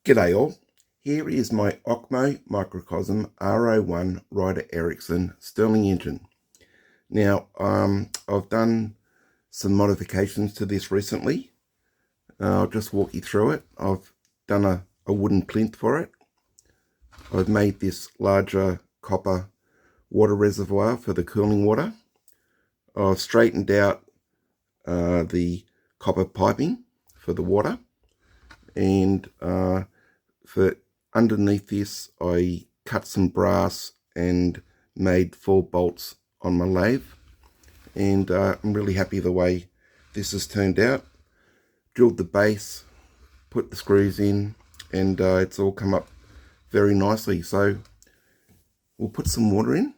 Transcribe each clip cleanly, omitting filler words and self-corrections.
G'day all, here is my OKMO Microcosm R01 Rider Ericsson Stirling engine. Now I've done some modifications to this recently. I'll just walk you through it. I've done a wooden plinth for it. I've made this larger copper water reservoir for the cooling water. I've straightened out the copper piping for the water, and for underneath this I cut some brass and made 4 bolts on my lathe, and I'm really happy the way this has turned out. Drilled the base, put the screws in, and it's all come up very nicely. So we'll put some water in.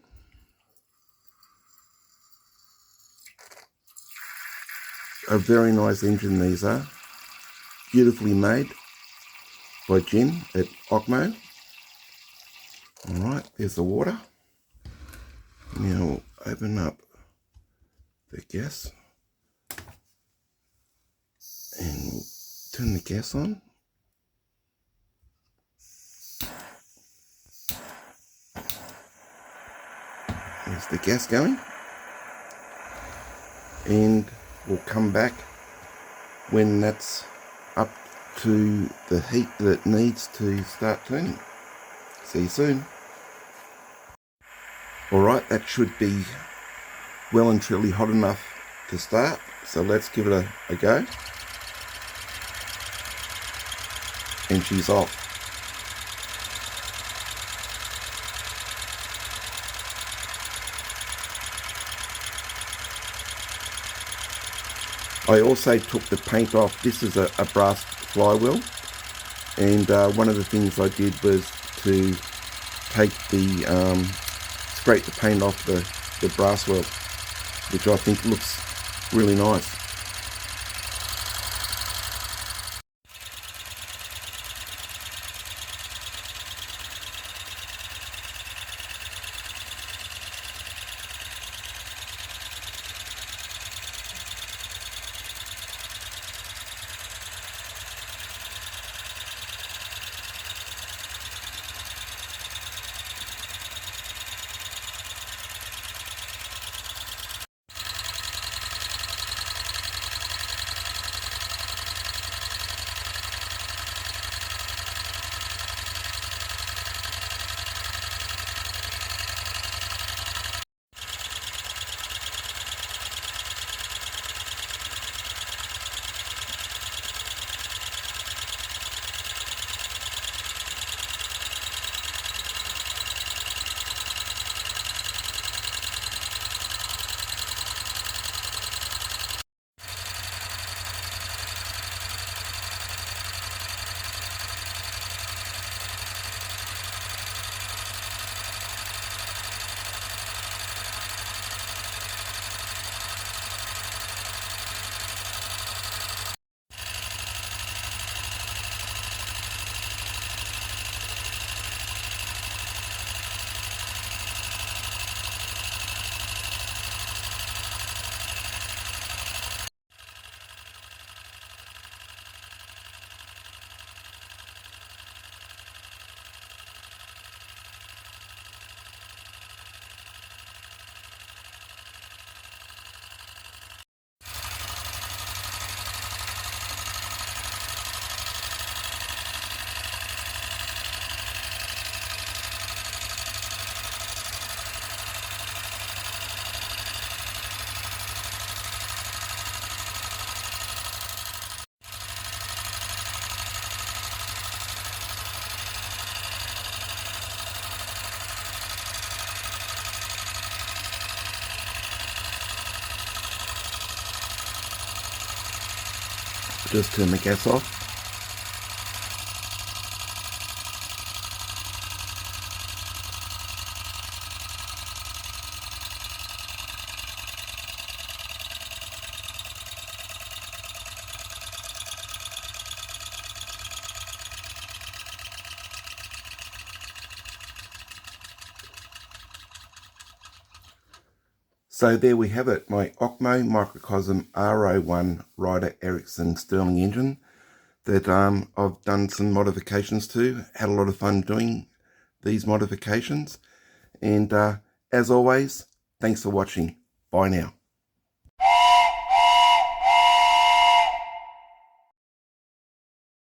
A very nice engine these are, beautifully made by Jim at OKMO. Alright, there's the water. Now we'll open up the gas and we'll turn the gas on. There's the gas going, and we'll come back when that's up to the heat that it needs to start turning. See you soon. Alright, that should be well and truly hot enough to start, so let's give it a go. And she's off. I also took the paint off. This is a brass flywheel, and one of the things I did was to take the scrape the paint off the brass wheel, which I think looks really nice. Just turn the gas off. So there we have it, my OKMO Microcosm R01 Rider Ericsson Stirling engine. that I've done some modifications to. Had a lot of fun doing these modifications. And as always, thanks for watching. Bye now.